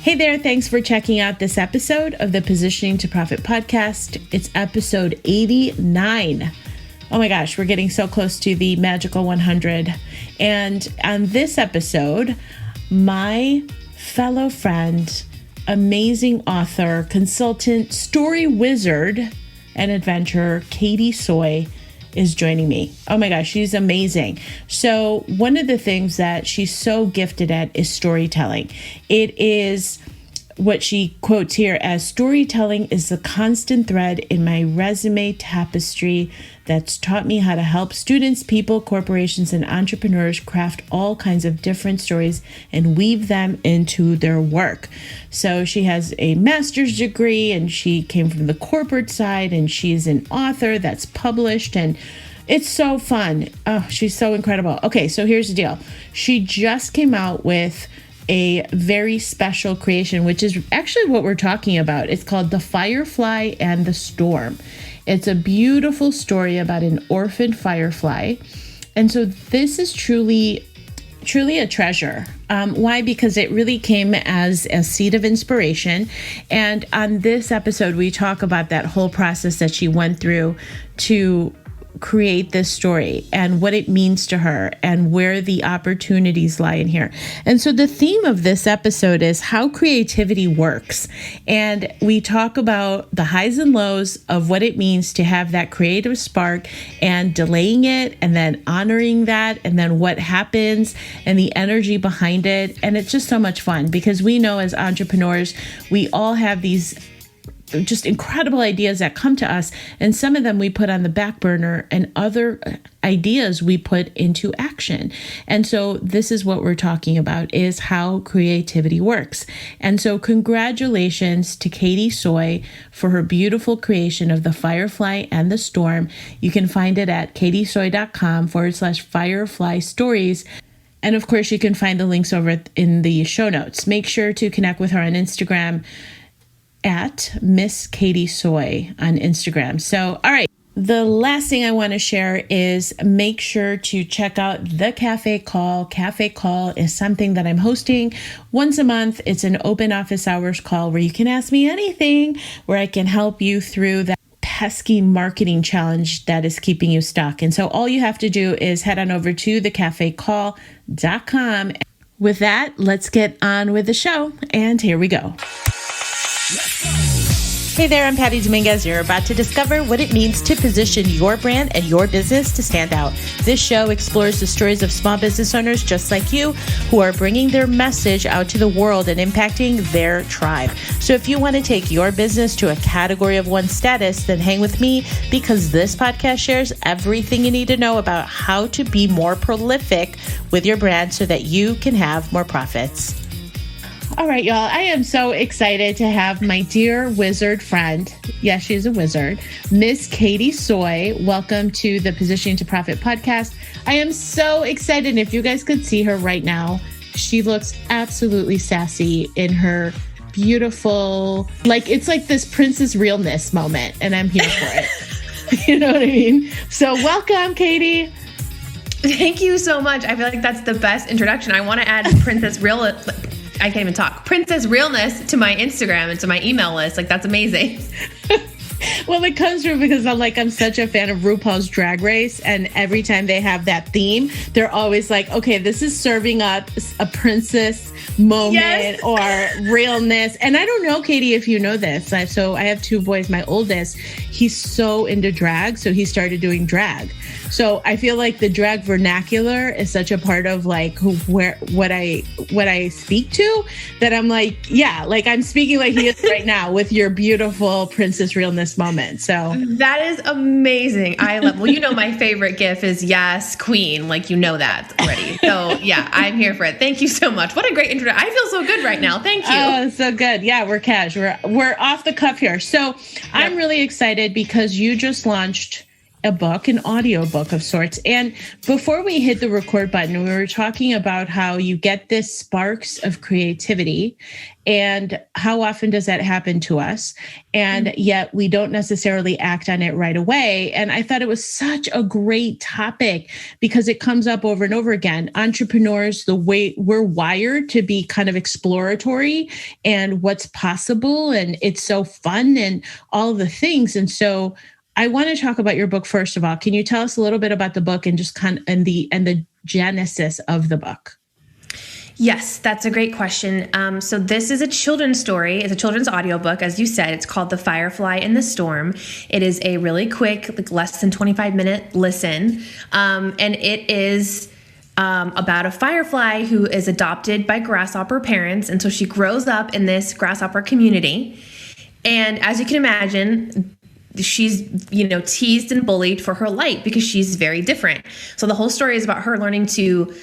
Hey there, thanks for checking out this episode of the Positioning to Profit podcast. It's episode 89. Oh my gosh, we're getting so close to the magical 100. And on this episode, my fellow friend, amazing author, consultant, story wizard, and adventurer, Katie Soy, is joining me. Oh my gosh, she's amazing. So one of the things that she's so gifted at is storytelling. It is what she quotes here as storytelling is the constant thread in my resume tapestry that's taught me how to help students, people, corporations, and entrepreneurs craft all kinds of different stories and weave them into their work. So she has a master's degree and she came from the corporate side and she's an author that's published and it's so fun. Oh, she's so incredible. Okay, so here's the deal. She just came out with a very special creation, which is actually what we're talking about. It's called The Firefly and the Storm. It's a beautiful story about an orphan firefly. And so this is truly a treasure. Why? Because it really came as a seed of inspiration. And on this episode, we talk about that whole process that she went through to create this story and what it means to her and where the opportunities lie in here. And so the theme of this episode is how creativity works. And we talk about the highs and lows of what it means to have that creative spark and delaying it and then honoring that and then what happens and the energy behind it. And it's just so much fun because we know as entrepreneurs, we all have these just incredible ideas that come to us. And some of them we put on the back burner and other ideas we put into action. And so this is what we're talking about is how creativity works. And so congratulations to Katie Soy for her beautiful creation of The Firefly and the Storm. You can find it at katiesoy.com/firefly stories. And of course, you can find the links over in the show notes. Make sure to connect with her on Instagram at Miss Katie Soy on Instagram. So, all right. The last thing I want to share is make sure to check out the Cafe Call. Cafe Call is something that I'm hosting once a month. It's an open office hours call where you can ask me anything, where I can help you through that pesky marketing challenge that is keeping you stuck. And so all you have to do is head on over to thecafecall.com. With that, let's get on with the show. And here we go. Hey there, I'm Patty Dominguez. You're about to discover what it means to position your brand and your business to stand out. This show explores the stories of small business owners just like you who are bringing their message out to the world and impacting their tribe. So if you want to take your business to a category of one status, then hang with me because this podcast shares everything you need to know about how to be more prolific with your brand so that you can have more profits. All right, y'all. I am so excited to have my dear wizard friend. Yes, she's a wizard. Miss Katie Soy. Welcome to the Positioning to Profit podcast. I am so excited. If you guys could see her right now, she looks absolutely sassy in her beautiful, it's like this princess realness moment, and I'm here for it. You know what I mean? So welcome, Katie. Thank you so much. I feel like that's the best introduction. I want to add I can't even talk. Princess Realness to my Instagram and to my email list. That's amazing. Well, it comes from because I'm such a fan of RuPaul's Drag Race, and every time they have that theme, they're always like, okay, this is serving up a princess moment or realness. And I don't know, Katie, if you know this. So I have two boys. My oldest, he's so into drag, so he started doing drag. So I feel like the drag vernacular is such a part of what I speak to that I'm I'm speaking like he is right now with your beautiful princess realness moment. So that is amazing. I love. Well, my favorite GIF is yes, queen. You know that already. So yeah, I'm here for it. Thank you so much. What a great introduction. I feel so good right now. Thank you. Oh, so good. Yeah, we're cash. We're off the cuff here. So yep. I'm really excited because you just launched a book, an audio book of sorts. And before we hit the record button, we were talking about how you get this sparks of creativity and how often does that happen to us? And yet we don't necessarily act on it right away. And I thought it was such a great topic because it comes up over and over again. Entrepreneurs, the way we're wired to be kind of exploratory and what's possible. And it's so fun and all the things. And so I want to talk about your book first of all. Can you tell us a little bit about the book and just kind of and the genesis of the book? Yes, that's a great question. So this is a children's story. It's a children's audiobook. As you said, it's called The Firefly in the Storm. It is a really quick, like less than 25-minute listen. And it is about a firefly who is adopted by grasshopper parents. And so she grows up in this grasshopper community. And as you can imagine, she's, teased and bullied for her light because she's very different. So the whole story is about her learning to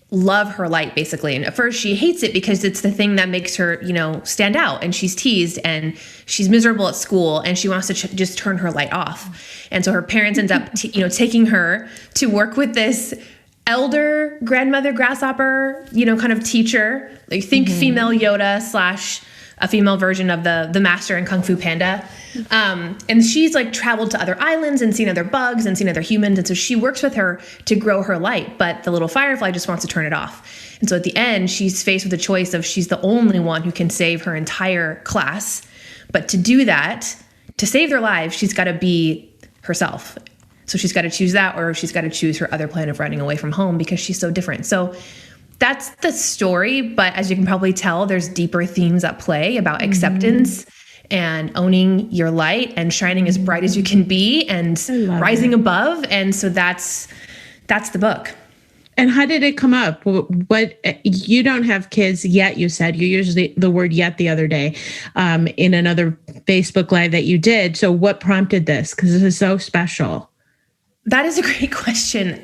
love her light, basically. And at first she hates it because it's the thing that makes her, stand out, and she's teased and she's miserable at school and she wants to just turn her light off. And so her parents end up, taking her to work with this elder grandmother grasshopper, kind of teacher. Like think female Yoda / a female version of the master in Kung Fu Panda. And she's like traveled to other islands and seen other bugs and seen other humans. And so she works with her to grow her light, but the little firefly just wants to turn it off. And so at the end, she's faced with the choice of she's the only one who can save her entire class. But to do that, to save their lives, she's got to be herself. So she's got to choose that, or she's got to choose her other plan of running away from home because she's so different. So that's the story. But as you can probably tell, there's deeper themes at play about acceptance and owning your light and shining as bright as you can be and rising above. And so that's the book. And how did it come up? What you don't have kids yet, you said. You used the word yet the other day in another Facebook Live that you did. So what prompted this? Because this is so special. That is a great question.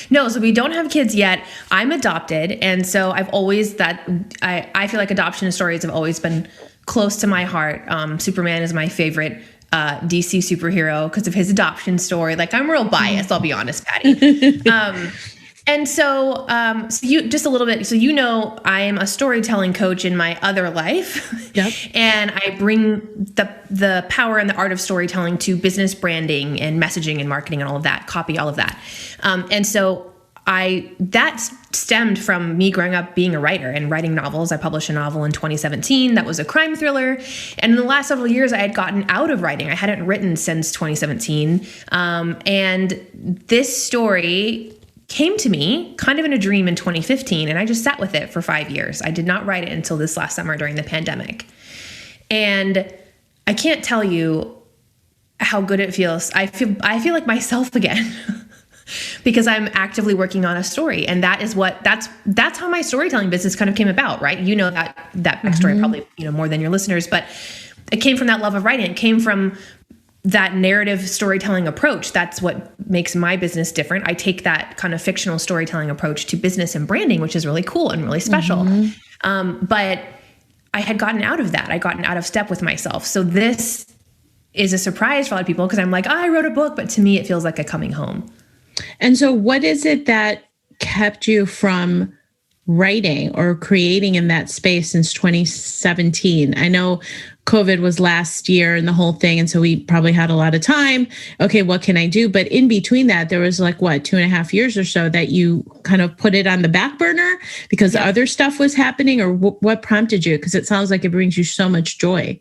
No, so we don't have kids yet. I'm adopted. And so I've always I feel like adoption stories have always been close to my heart. Superman is my favorite DC superhero because of his adoption story. Like I'm real biased, I'll be honest, Patty. And so, you just a little bit, so I am a storytelling coach in my other life. Yep. And I bring the power and the art of storytelling to business branding and messaging and marketing and all of that, copy, all of that. And so that stemmed from me growing up being a writer and writing novels. I published a novel in 2017 that was a crime thriller. And in the last several years, I had gotten out of writing. I hadn't written since 2017. And this story came to me kind of in a dream in 2015, and I just sat with it for 5 years. I did not write it until this last summer during the pandemic. And I can't tell you how good it feels. I feel like myself again because I'm actively working on a story. And that's how my storytelling business kind of came about, right? That backstory probably, more than your listeners, but it came from that love of writing. It came from that narrative storytelling approach. That's what makes my business different. I take that kind of fictional storytelling approach to business and branding, which is really cool and really special. But I had gotten out of that. I gotten out of step with myself. So this is a surprise for a lot of people because I'm like, I wrote a book, but to me, it feels like a coming home. And so what is it that kept you from writing or creating in that space since 2017? I know COVID was last year and the whole thing. And so we probably had a lot of time. Okay, what can I do? But in between that, there was 2.5 years or so that you kind of put it on the back burner because other stuff was happening, or what prompted you? Because it sounds like it brings you so much joy.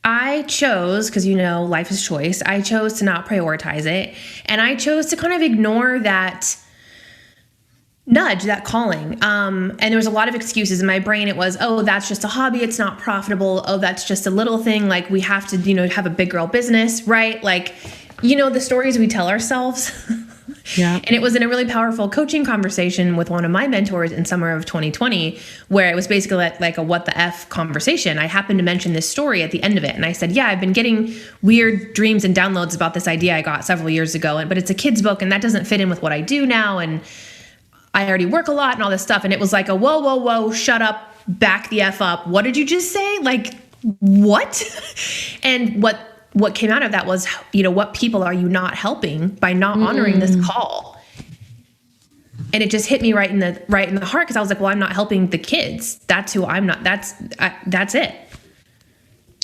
I chose, because life is choice. I chose to not prioritize it. And I chose to kind of ignore that nudge, that calling. And there was a lot of excuses in my brain. It was, oh, that's just a hobby. It's not profitable. Oh, that's just a little thing. Like we have to, have a big girl business, right? Like, the stories we tell ourselves. Yeah. And it was in a really powerful coaching conversation with one of my mentors in summer of 2020, where it was basically like a what the F conversation. I happened to mention this story at the end of it. And I said, I've been getting weird dreams and downloads about this idea I got several years ago, but it's a kid's book and that doesn't fit in with what I do now. And I already work a lot and all this stuff. And it was like a whoa, shut up, back the F up. What did you just say? Like, what? And what what came out of that was, what people are you not helping by not honoring this call? And it just hit me right in the heart. Cause I was like, well, I'm not helping the kids. That's who I'm not. That's it.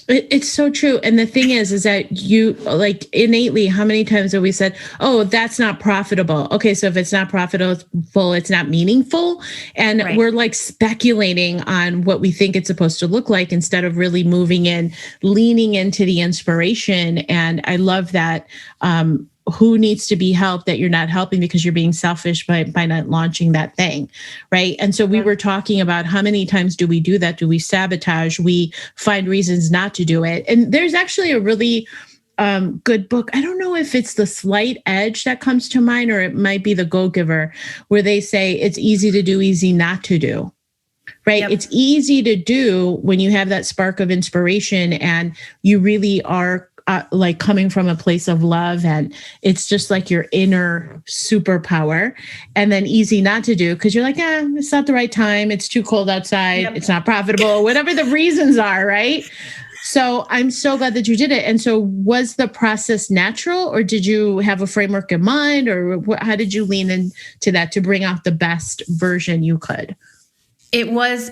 It's so true. And the thing is that you like innately, how many times have we said, oh, that's not profitable. Okay. So if it's not profitable, it's not meaningful. And we're like speculating on what we think it's supposed to look like instead of really moving in, leaning into the inspiration. And I love that, who needs to be helped that you're not helping because you're being selfish by not launching that thing, right? And so we were talking about how many times do we do that? Do we sabotage? We find reasons not to do it. And there's actually a really good book. I don't know if it's The Slight Edge that comes to mind, or it might be The Go-Giver, where they say it's easy to do, easy not to do. Right. Yep. It's easy to do when you have that spark of inspiration and you really are like coming from a place of love, and it's just like your inner superpower. And then easy not to do because you're like, it's not the right time. It's too cold outside. Yep. It's not profitable, whatever the reasons are. Right. So I'm so glad that you did it. And so was the process natural, or did you have a framework in mind, or how did you lean into that to bring out the best version you could? It was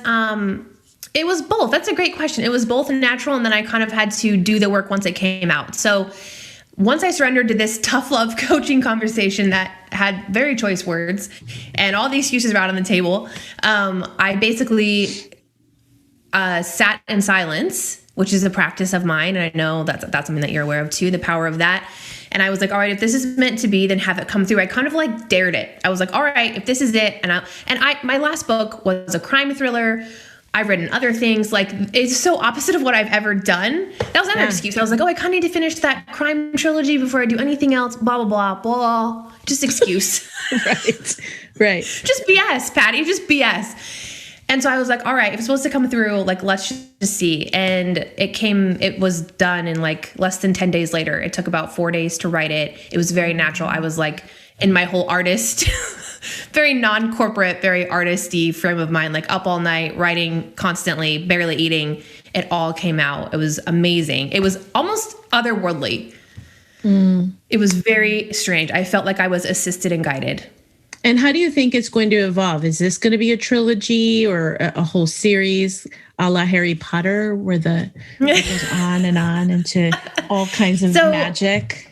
both. That's a great question. It was both natural, and then I kind of had to do the work once it came out. So once I surrendered to this tough love coaching conversation that had very choice words and all the excuses were out on the table, I basically sat in silence, which is a practice of mine. And I know that's something that you're aware of too, the power of that. And I was like, all right, if this is meant to be, then have it come through. I kind of like dared it. I was like, all right, if this is it. And my last book was a crime thriller. I've written other things. Like, it's so opposite of what I've ever done. That was another excuse. I was like, I kind of need to finish that crime trilogy before I do anything else. Blah, blah, blah, blah. Just excuse. Right. Just BS, Patty. Just BS. And so I was like, all right, if it's supposed to come through, like, let's just see. And it was done in like less than 10 days later. It took about 4 days to write it. It was very natural. I was like in my whole artist, very non-corporate, very artisty frame of mind, like up all night, writing constantly, barely eating. It all came out. It was amazing. It was almost otherworldly. It was very strange. I felt like I was assisted and guided. And how do you think it's going to evolve? Is this going to be a trilogy or a whole series a la Harry Potter, where it goes on and on into all kinds of magic?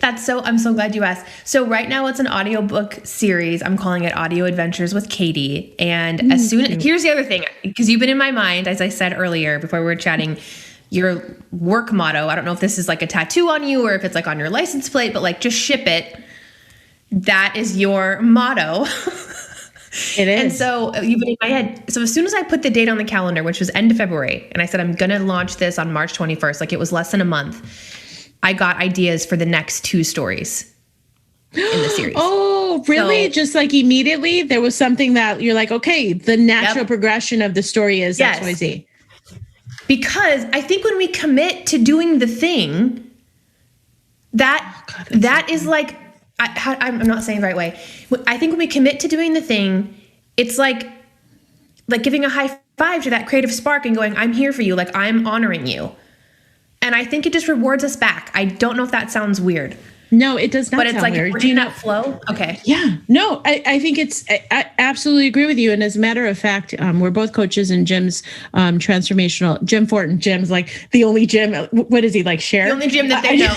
I'm so glad you asked. So right now it's an audiobook series. I'm calling it Audio Adventures with Katie. And here's the other thing, because you've been in my mind, as I said earlier, before we were chatting, your work motto. I don't know if this is like a tattoo on you or if it's like on your license plate, but like, just ship it. That is your motto. It is. And so you've been in my head. So as soon as I put the date on the calendar, which was end of February, and I said, I'm going to launch this on March 21st, like it was less than a month, I got ideas for the next 2 stories in the series. Oh, really? So, just like immediately there was something that you're like, okay, the natural progression of the story is XYZ. Because I think when we commit to doing the thing, that is like, I'm not saying the right way. I think when we commit to doing the thing, it's like giving a high five to that creative spark and going, I'm here for you. Like, I'm honoring you. And I think it just rewards us back. I don't know if that sounds weird. No, it does not. But it's like, weird. Do you that flow? Okay. Yeah. No, I think I absolutely agree with you. And as a matter of fact, we're both coaches in Jim's transformational. Jim Fortin. Jim's like the only Jim. What is he like? Cher? The only Jim that they know.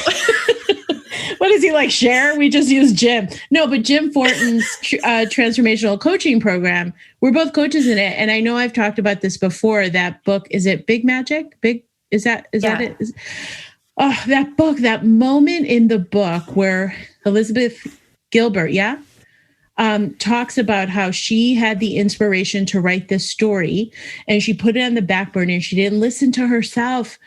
What is he like? Cher? We just use Jim. No, but Jim Fortin's transformational coaching program. We're both coaches in it, and I know I've talked about this before. That book, is it Big Magic? Is that it? That book, that moment in the book where Elizabeth Gilbert, talks about how she had the inspiration to write this story and she put it on the back burner and she didn't listen to herself.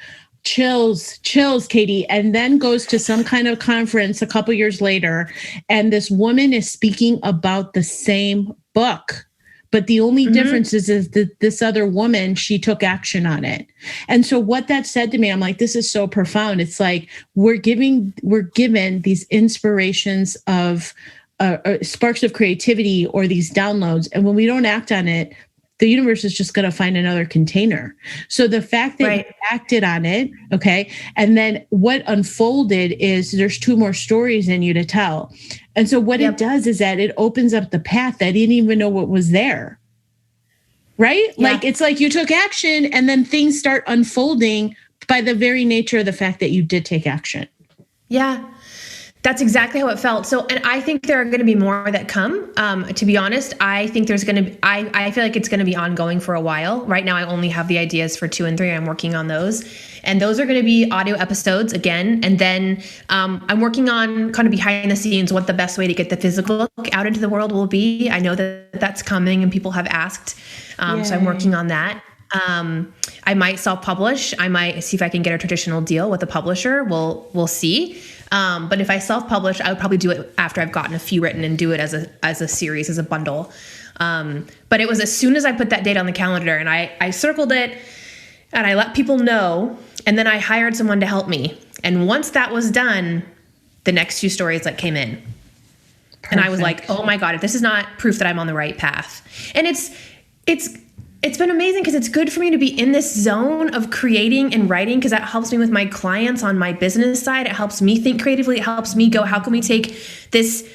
Chills, Katie, and then goes to some kind of conference a couple years later. And this woman is speaking about the same book. But the only difference is that this other woman, she took action on it. And so what that said to me, I'm like, this is so profound. It's like we're given these inspirations of sparks of creativity or these downloads. And when we don't act on it, the universe is just going to find another container. So the fact that you acted on it, okay, and then what unfolded is there's 2 more stories in you to tell. And so what it does is that it opens up the path that you didn't even know what was there. Right? Yeah. Like, it's like you took action and then things start unfolding by the very nature of the fact that you did take action. Yeah. That's exactly how it felt. So, and I think there are going to be more that come. To be honest, I think there's going to be, I feel like it's going to be ongoing for a while. Right now, I only have the ideas for 2 and 3. I'm working on those. And those are going to be audio episodes again. And then I'm working on kind of behind the scenes, what the best way to get the physical book out into the world will be. I know that that's coming and people have asked. So I'm working on that. I might self-publish. I might see if I can get a traditional deal with a publisher. We'll see. But if I self-publish, I would probably do it after I've gotten a few written and do it as a series, as a bundle. But it was as soon as I put that date on the calendar and I circled it and I let people know, and then I hired someone to help me. And once that was done, the next 2 stories that came in. Perfect. And I was like, oh my God, if this is not proof that I'm on the right path. And it's been amazing because it's good for me to be in this zone of creating and writing, because that helps me with my clients on my business side. It helps me think creatively. It helps me go, how can we take this,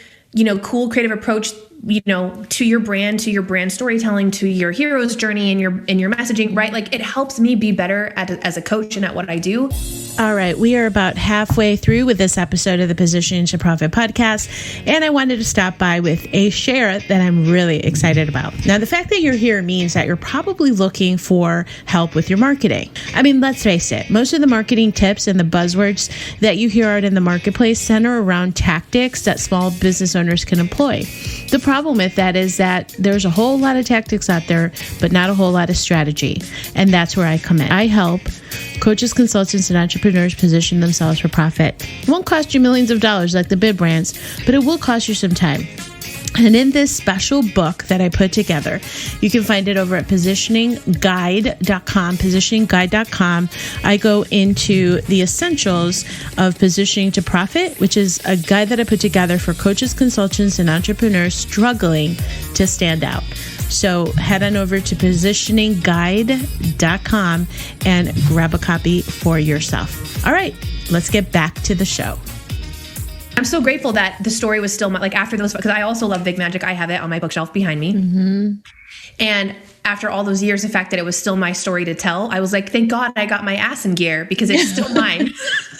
cool creative approach, to your brand storytelling, to your hero's journey and your messaging, right? Like, it helps me be better as a coach and at what I do. All right, we are about halfway through with this episode of the Positioning to Profit podcast, and I wanted to stop by with a share that I'm really excited about. Now, the fact that you're here means that you're probably looking for help with your marketing. I mean, let's face it, most of the marketing tips and the buzzwords that you hear out in the marketplace center around tactics that small business owners can employ. The problem with that is that there's a whole lot of tactics out there, but not a whole lot of strategy, and that's where I come in. I help coaches, consultants, and entrepreneurs position themselves for profit. It won't cost you millions of dollars like the big brands, but it will cost you some time. And in this special book that I put together, you can find it over at positioningguide.com, I go into the essentials of positioning to profit, which is a guide that I put together for coaches, consultants, and entrepreneurs struggling to stand out. So head on over to positioningguide.com and grab a copy for yourself. All right, let's get back to the show. I'm so grateful that the story was still like after those, because I also love Big Magic. I have it on my bookshelf behind me. Mm-hmm. And after all those years, the fact that it was still my story to tell, I was like, thank God I got my ass in gear, because it's still mine.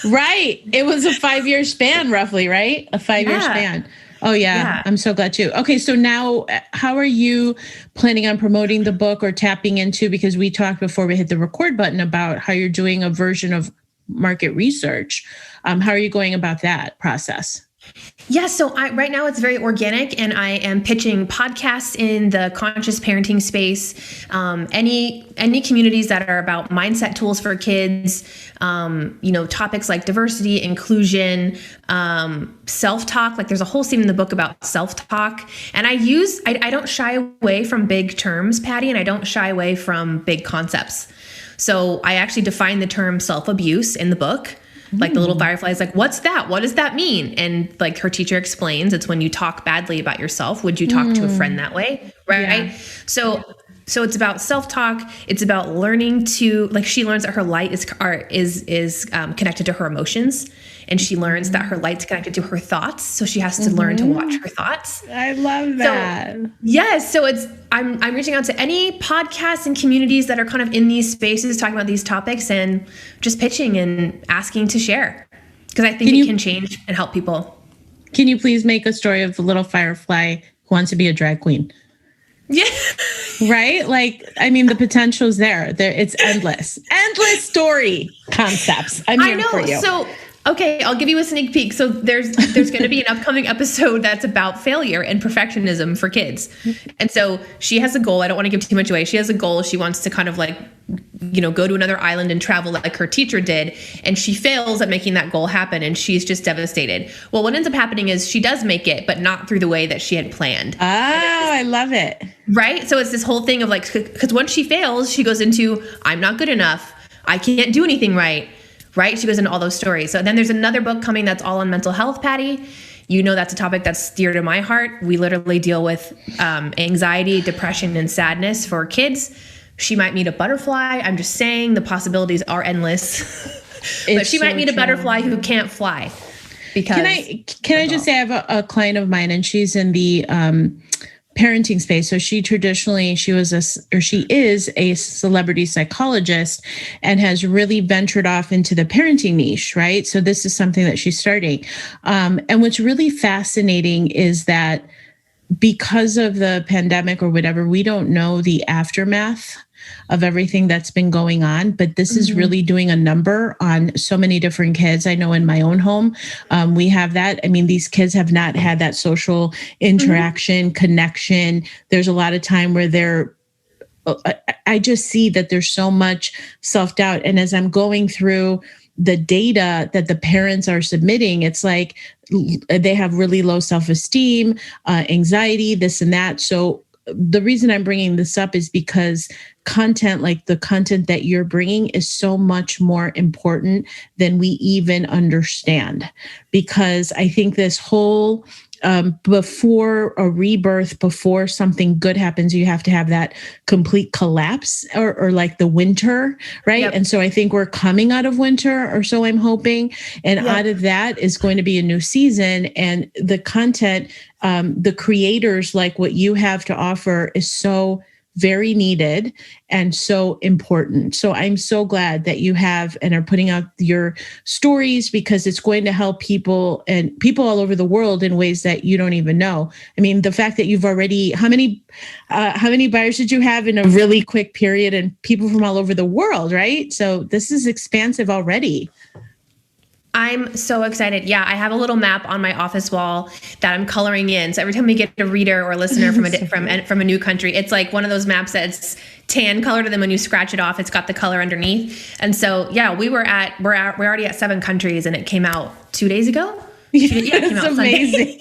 Right. It was a 5-year span, roughly, right? A 5-year span. Oh, yeah. I'm so glad too. Okay. So now how are you planning on promoting the book or tapping into, because we talked before we hit the record button about how you're doing a version of market research. How are you going about that process? Yeah, so right now it's very organic, and I am pitching podcasts in the conscious parenting space. Any communities that are about mindset tools for kids, topics like diversity, inclusion, self-talk. Like, there's a whole scene in the book about self-talk, and I don't shy away from big terms, Patty, and I don't shy away from big concepts. So I actually define the term self-abuse in the book. Like, the little Firefly is like, what's that? What does that mean? And like, her teacher explains, it's when you talk badly about yourself. Would you talk to a friend that way? Right. Yeah. So it's about self-talk. It's about learning to, like, she learns that her light is connected to her emotions. And she learns that her light's connected to her thoughts. So she has to learn to watch her thoughts. I love that. So, yes. So I'm reaching out to any podcasts and communities that are kind of in these spaces, talking about these topics, and just pitching and asking to share. Because I think it can change and help people. Can you please make a story of the little Firefly who wants to be a drag queen? Yeah. Right? Like, I mean, the potential's there. It's endless. Endless story concepts. I'm here for you. So, okay, I'll give you a sneak peek. So there's going to be an upcoming episode that's about failure and perfectionism for kids. And so she has a goal. I don't want to give too much away. She has a goal. She wants to kind of like, go to another island and travel like her teacher did. And she fails at making that goal happen. And she's just devastated. Well, what ends up happening is she does make it, but not through the way that she had planned. Oh, I love it. Right? So it's this whole thing of like, because once she fails, she goes into, I'm not good enough. I can't do anything right. Right? She goes into all those stories. So then there's another book coming that's all on mental health, Patty. you know, that's a topic that's dear to my heart. We literally deal with anxiety, depression, and sadness for kids. She might meet a butterfly. I'm just saying the possibilities are endless. But she might meet a butterfly who can't fly. Because can I just say I have a client of mine, and she's in the parenting space. So she is a celebrity psychologist and has really ventured off into the parenting niche, right? So this is something that she's starting. And what's really fascinating is that because of the pandemic or whatever, we don't know the aftermath of everything that's been going on, but this is really doing a number on so many different kids. I know in my own home, we have that. I mean, these kids have not had that social interaction, connection. There's a lot of time where I just see that there's so much self-doubt. And as I'm going through the data that the parents are submitting, it's like they have really low self-esteem, anxiety, this and that. So the reason I'm bringing this up is because content, like the content that you're bringing, is so much more important than we even understand. Because I think this whole before a rebirth, before something good happens, you have to have that complete collapse or like the winter, right? Yep. And so I think we're coming out of winter, or so I'm hoping. And out of that is going to be a new season. And the content, the creators, like what you have to offer, is so very needed and so important. So I'm so glad that you have and are putting out your stories, because it's going to help people and people all over the world in ways that you don't even know. I mean, the fact that you've already, how many buyers did you have in a really quick period, and people from all over the world, right? So this is expansive already. I'm so excited. Yeah, I have a little map on my office wall that I'm coloring in. So every time we get a reader or listener from a new country, it's like one of those maps that's tan colored, and then when you scratch it off, it's got the color underneath. And so, yeah, we're already at 7 countries, and it came out 2 days ago. Yeah, it's amazing.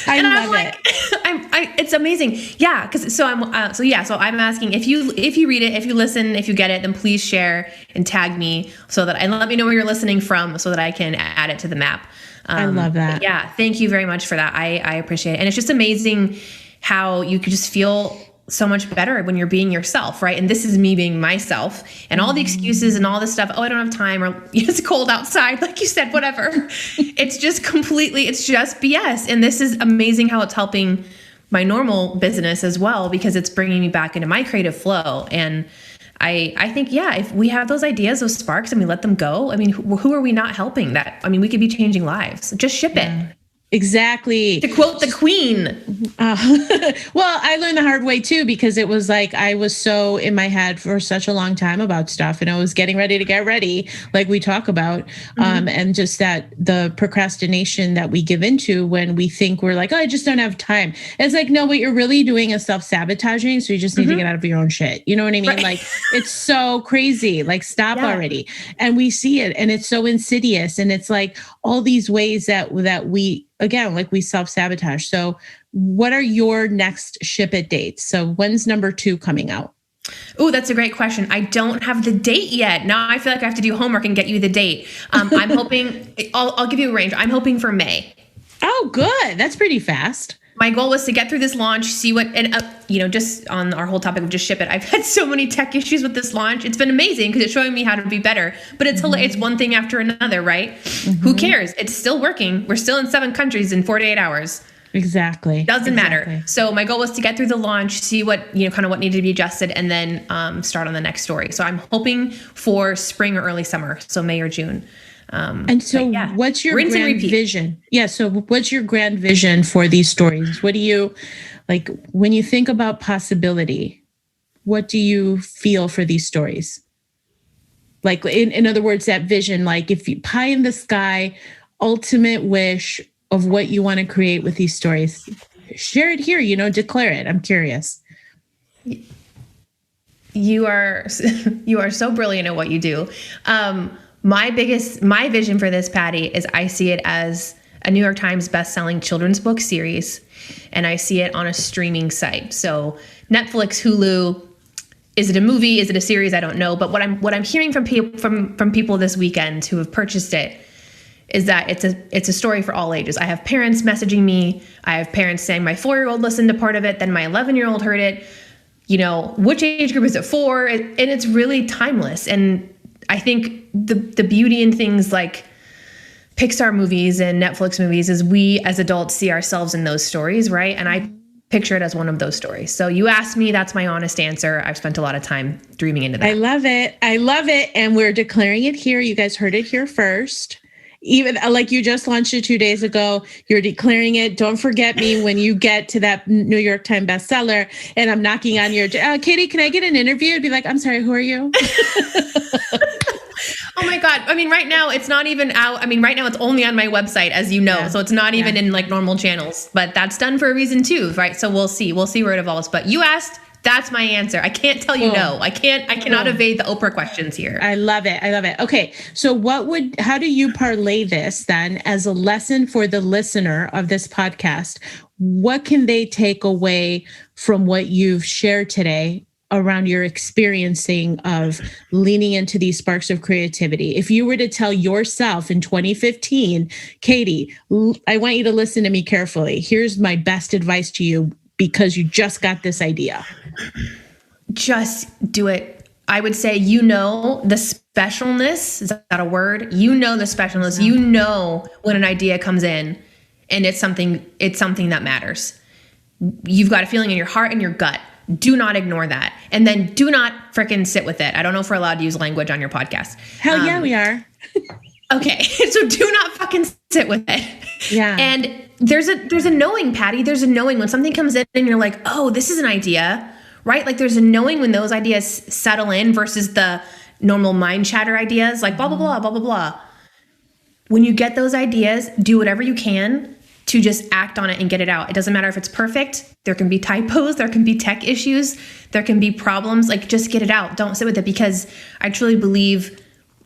I love it. It's amazing. Yeah. So I'm asking if you read it, if you listen, if you get it, then please share and tag me and let me know where you're listening from so that I can add it to the map. I love that. Yeah. Thank you very much for that. I appreciate it. And it's just amazing how you could just feel so much better when you're being yourself, right? And this is me being myself, and all the excuses and all this stuff. Oh, I don't have time, or it's cold outside, like you said, whatever. It's just BS. And this is amazing how it's helping my normal business as well, because it's bringing me back into my creative flow. And I think, yeah, if we have those ideas, those sparks, and we let them go, I mean, who are we not helping? We could be changing lives. Just ship it. Exactly. To quote the Queen. Well, I learned the hard way too, because it was like I was so in my head for such a long time about stuff, and I was getting ready to get ready, like we talk about, and just that the procrastination that we give into when we think we're like, oh, I just don't have time. It's like, no, what you're really doing is self-sabotaging. So you just need to get out of your own shit. You know what I mean? Right. Like, it's so crazy. Like, stop already. And we see it, and it's so insidious, and it's like all these ways that we, again, like we self-sabotage. So what are your next ship it dates? So when's number 2 coming out? Oh, that's a great question. I don't have the date yet. Now I feel like I have to do homework and get you the date. I'm hoping, I'll give you a range. I'm hoping for May. Oh, good. That's pretty fast. My goal was to get through this launch, see what, and just on our whole topic of just ship it. I've had so many tech issues with this launch. It's been amazing because it's showing me how to be better, but it's one thing after another, right? Who cares? It's still working. We're still in 7 countries in 48 hours. Exactly. Doesn't matter. So my goal was to get through the launch, see what, kind of what needed to be adjusted, and then start on the next story. So I'm hoping for spring or early summer. So May or June. And so what's your grand vision? Yeah. So what's your grand vision for these stories? What do you, like, when you think about possibility, what do you feel for these stories? Like, in other words, that vision, like if you pie in the sky, ultimate wish of what you want to create with these stories, share it here, declare it. I'm curious. You are so brilliant at what you do. My vision for this, Patty, is I see it as a New York Times best-selling children's book series, and I see it on a streaming site. So Netflix, Hulu. Is it a movie? Is it a series? I don't know. But what I'm hearing from people this weekend who have purchased it is that it's a story for all ages. I have parents messaging me. I have parents saying my 4-year-old listened to part of it, then my 11-year-old heard it. You know, which age group is it for? And it's really timeless. And I think the beauty in things like Pixar movies and Netflix movies is we as adults see ourselves in those stories, right? And I picture it as one of those stories. So you asked me, that's my honest answer. I've spent a lot of time dreaming into that. I love it. I love it. And we're declaring it here. You guys heard it here first. Even like you just launched it 2 days ago, you're declaring it. Don't forget me when you get to that New York Times bestseller and I'm knocking on your, Katie, can I get an interview? I'd be like, I'm sorry, who are you? Oh my God. I mean, right now it's not even out. I mean, right now it's only on my website, as you know, so it's not even in like normal channels, but that's done for a reason too, right? So we'll see where it evolves. But you asked, that's my answer. I can't tell you no. I cannot evade the Oprah questions here. I love it. I love it. Okay. So how do you parlay this then as a lesson for the listener of this podcast? What can they take away from what you've shared today around your experiencing of leaning into these sparks of creativity? If you were to tell yourself in 2015, Katie, I want you to listen to me carefully. Here's my best advice to you because you just got this idea. Just do it. I would say, you know, the specialness, is that a word? You know, the specialness, you know, when an idea comes in and it's something that matters. You've got a feeling in your heart and your gut. Do not ignore that. And then do not frickin' sit with it. I don't know if we're allowed to use language on your podcast. Hell yeah, we are. Okay. So do not fucking sit with it. Yeah. And there's a knowing, Patty. There's a knowing when something comes in and you're like, oh, this is an idea, right? Like there's a knowing when those ideas settle in versus the normal mind chatter ideas, like blah, blah, blah, blah, blah, blah. When you get those ideas, do whatever you can to just act on it and get it out. It doesn't matter if it's perfect. There can be typos, there can be tech issues, there can be problems. Like just get it out. Don't sit with it, because I truly believe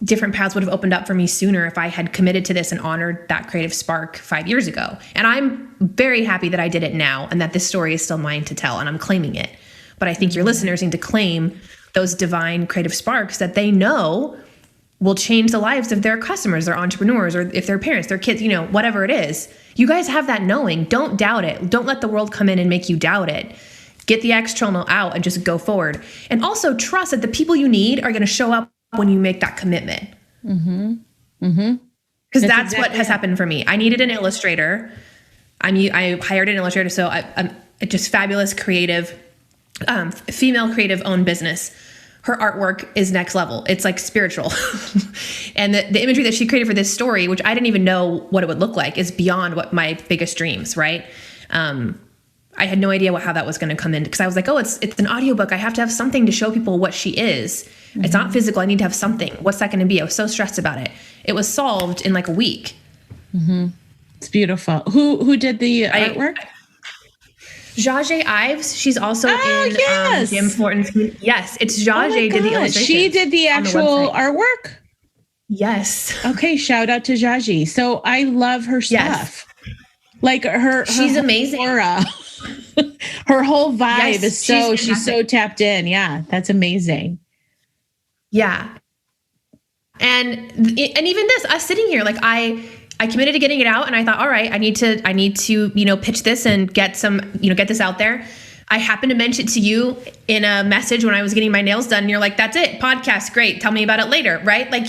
different paths would have opened up for me sooner if I had committed to this and honored that creative spark 5 years ago. And I'm very happy that I did it now and that this story is still mine to tell and I'm claiming it. But I think your listeners need to claim those divine creative sparks that they know will change the lives of their customers, their entrepreneurs, or if they're parents, their kids, you know, whatever it is. You guys have that knowing. Don't doubt it. Don't let the world come in and make you doubt it. Get the external out and just go forward. And also trust that the people you need are going to show up when you make that commitment. Mm-hmm. Mm-hmm. Because that's exactly what has happened for me. I needed an illustrator. I hired an illustrator. So I'm just fabulous, creative, female creative owned business. Her artwork is next level. It's like spiritual. And the imagery that she created for this story, which I didn't even know what it would look like, is beyond what my biggest dreams, right? I had no idea how that was going to come in, because I was like, oh, it's an audiobook. I have to have something to show people what she is. Mm-hmm. It's not physical. I need to have something. What's that going to be? I was so stressed about it. It was solved in like a week. Mm-hmm. It's beautiful. Who did the artwork? Jajay Ives. She's also in Jim Thornton's. Yes, it's Jajay did the illustration. She did the actual artwork? Yes. Okay, shout out to Jajay. So I love her stuff. Yes. Like she's amazing. Aura. Her whole vibe is she's so tapped in. Yeah, that's amazing. Yeah. And even this, us sitting here, like I committed to getting it out, and I thought, all right, I need to, pitch this and get this out there. I happened to mention it to you in a message when I was getting my nails done, and you're like, that's it, podcast, great. Tell me about it later, right? Like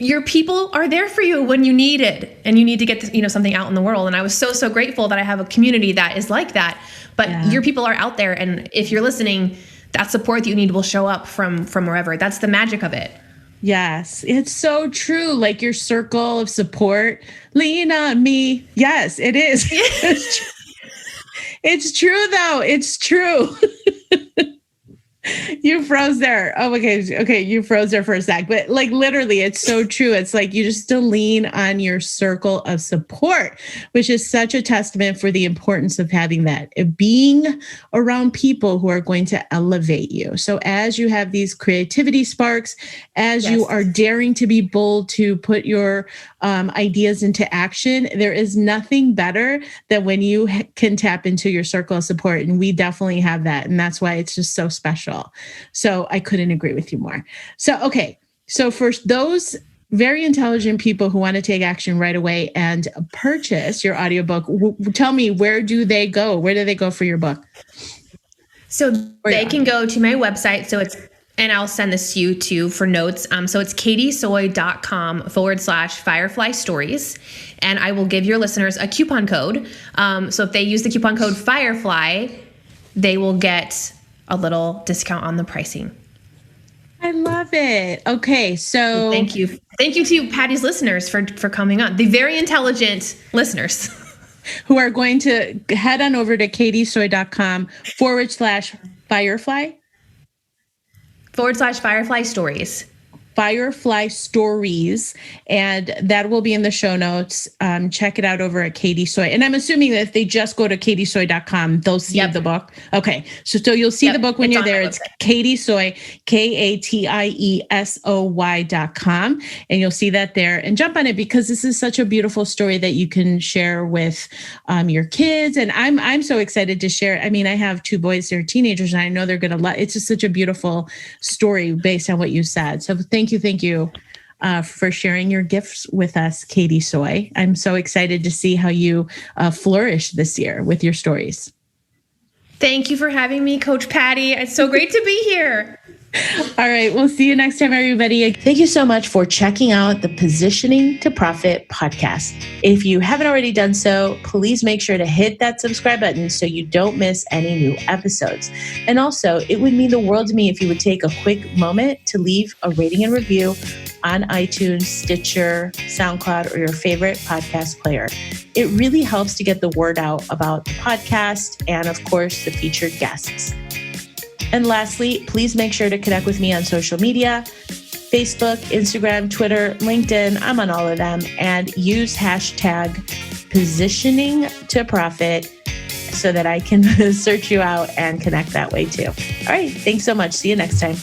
your people are there for you when you need it, and you need to get this, something out in the world. And I was so grateful that I have a community that is like that. But your people are out there, and if you're listening, that support that you need will show up from wherever. That's the magic of it. Yes, it's so true. Like your circle of support, lean on me. Yes, it is. It's true though. It's true. You froze there. Oh, okay. You froze there for a sec, but like literally it's so true. It's like you just to lean on your circle of support, which is such a testament for the importance of having that, being around people who are going to elevate you. So as you have these creativity sparks, as you are daring to be bold to put your ideas into action, there is nothing better than when you can tap into your circle of support. And we definitely have that. And that's why it's just so special. So I couldn't agree with you more. So, okay. So for those very intelligent people who want to take action right away and purchase your audiobook, tell me, where do they go? Where do they go for your book? So they can go to my website. And I'll send this to you too for notes. So it's katiesoy.com/Firefly stories. And I will give your listeners a coupon code. So if they use the coupon code Firefly, they will get a little discount on the pricing. I love it. Okay. So thank you. Thank you to Patty's listeners for coming on. The very intelligent listeners. Who are going to head on over to katiesoy.com/Firefly. /Firefly stories. Firefly stories, and that will be in the show notes. Check it out over at Katie Soy. And I'm assuming that if they just go to katiesoy.com, they'll see the book. Okay. So you'll see the book when you're there. It's Katie Soy, KATIESOY.com. And you'll see that there and jump on it, because this is such a beautiful story that you can share with your kids. And I'm so excited to share. I mean, I have 2 boys, they're teenagers, and I know they're going to love it. It's just such a beautiful story based on what you said. So thank you for sharing your gifts with us, Katie Soy. I'm so excited to see how you flourish this year with your stories. Thank you for having me, Coach Patty. It's so great to be here. All right. We'll see you next time, everybody. Thank you so much for checking out the Positioning to Profit podcast. If you haven't already done so, please make sure to hit that subscribe button so you don't miss any new episodes. And also, it would mean the world to me if you would take a quick moment to leave a rating and review on iTunes, Stitcher, SoundCloud, or your favorite podcast player. It really helps to get the word out about the podcast and, of course, the featured guests. And lastly, please make sure to connect with me on social media, Facebook, Instagram, Twitter, LinkedIn. I'm on all of them. And use hashtag positioning to profit so that I can search you out and connect that way too. All right. Thanks so much. See you next time.